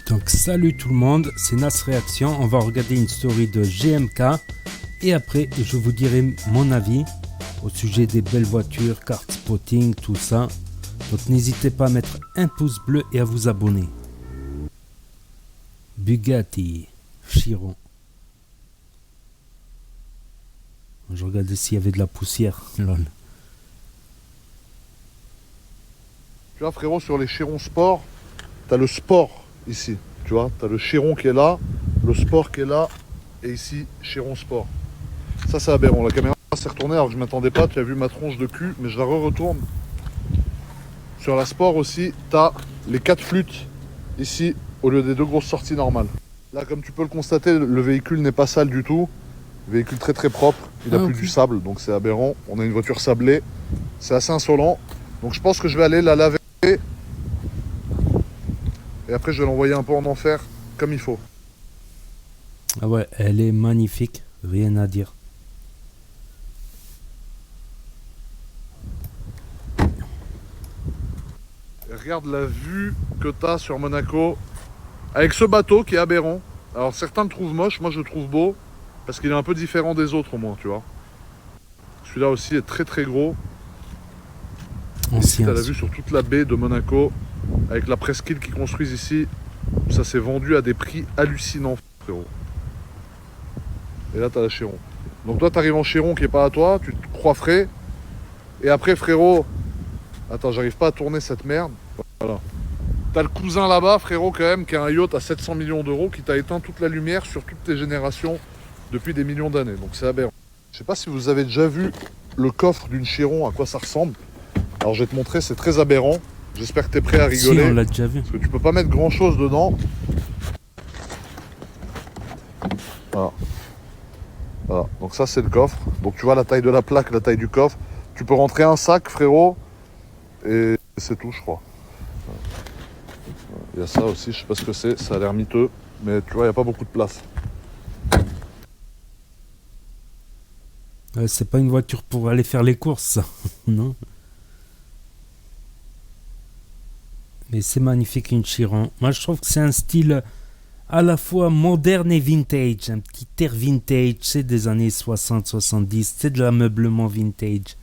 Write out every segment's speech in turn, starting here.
Donc salut tout le monde, c'est Nas Réaction, on va regarder une story de GMK et après je vous dirai mon avis au sujet des belles voitures, carte spotting, tout ça. Donc n'hésitez pas à mettre un pouce bleu et à vous abonner. Bugatti Chiron. Je regardais s'il y avait de la poussière. Lol. Tu vois frérot, sur les Chiron Sport, t'as le sport ici, tu vois, t'as le Chiron qui est là, le sport qui est là, et ici, Chiron Sport. Ça c'est aberrant, la caméra s'est retournée alors que je m'attendais pas, tu as vu ma tronche de cul, mais je la retourne. Sur la Sport aussi, t'as les 4 flûtes ici, au lieu des 2 grosses sorties normales. Là, comme tu peux le constater, le véhicule n'est pas sale du tout, véhicule très très propre, il a plus du sable, donc c'est aberrant. On a une voiture sablée, c'est assez insolent, donc je pense que je vais aller la laver. Et après je vais l'envoyer un peu en enfer comme il faut. Ah ouais, elle est magnifique, rien à dire. Et regarde la vue que tu as sur Monaco avec ce bateau qui est aberrant. Alors certains le trouvent moche, moi je le trouve beau parce qu'il est un peu différent des autres au moins, tu vois. Celui-là aussi est très très gros. Ici tu as la vue sur toute la baie de Monaco avec la presqu'île qu'ils construisent ici. Ça s'est vendu à des prix hallucinants, frérot. Et là, tu as la Chiron. Donc toi, tu arrives en Chiron qui n'est pas à toi, tu te crois frais. Et après, frérot... Attends, j'arrive pas à tourner cette merde. Voilà. T'as le cousin là-bas, frérot, quand même, qui a un yacht à 700 millions d'euros, qui t'a éteint toute la lumière sur toutes tes générations depuis des millions d'années. Donc c'est aberrant. Je sais pas si vous avez déjà vu le coffre d'une Chiron, à quoi ça ressemble. Alors je vais te montrer, c'est très aberrant. J'espère que tu es prêt à rigoler. Si, on l'a déjà vu. Parce que tu peux pas mettre grand chose dedans. Voilà. Voilà. Donc ça c'est le coffre. Donc tu vois la taille de la plaque, la taille du coffre. Tu peux rentrer un sac, frérot. Et c'est tout, je crois. Il y a ça aussi, je sais pas ce que c'est. Ça a l'air miteux. Mais tu vois, il n'y a pas beaucoup de place. C'est pas une voiture pour aller faire les courses, ça. Non. Mais c'est magnifique, une Chiron. Moi, je trouve que c'est un style à la fois moderne et vintage. Un petit air vintage, c'est des années 60-70. C'est de l'ameublement vintage.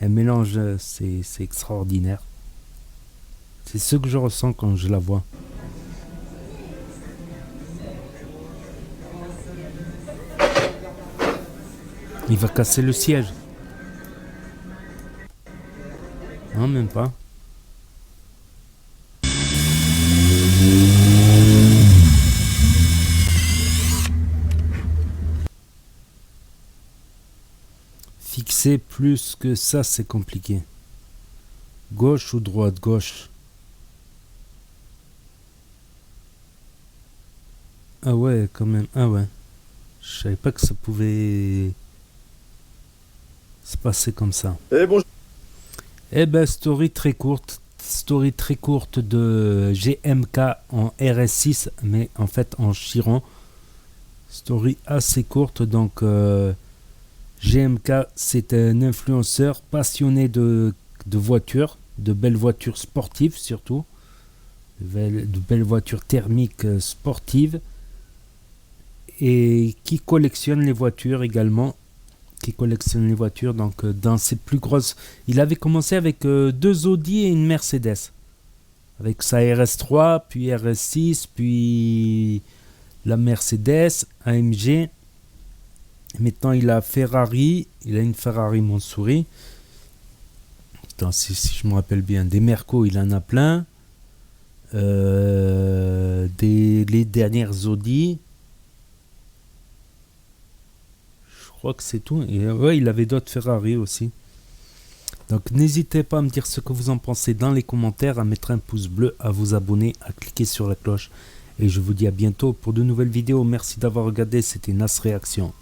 Un mélange, c'est extraordinaire. C'est ce que je ressens quand je la vois. Il va casser le siège. Non, même pas. Fixer plus que ça, c'est compliqué. Gauche ou droite? Gauche. Ah ouais, quand même. Ah ouais. Je savais pas que ça pouvait se passer comme ça. Et bon. Eh ben, story très courte. Story très courte de GMK en RS6, mais en fait en Chiron. Story assez courte, donc GMK, c'est un influenceur passionné de voitures, de belles voitures sportives surtout, de belles voitures thermiques sportives, et qui collectionne les voitures également. Donc dans ses plus grosses... Il avait commencé avec 2 Audi et une Mercedes. Avec sa RS3, puis RS6, puis la Mercedes, AMG. Maintenant, il a Ferrari. Il a une Ferrari Montsouris. Attends, si je me rappelle bien. Des Merco, il en a plein. Les dernières Audi. Je crois que c'est tout. Et ouais, il avait d'autres Ferrari aussi. Donc n'hésitez pas à me dire ce que vous en pensez dans les commentaires, à mettre un pouce bleu, à vous abonner, à cliquer sur la cloche. Et je vous dis à bientôt pour de nouvelles vidéos. Merci d'avoir regardé, c'était Nas Réaction.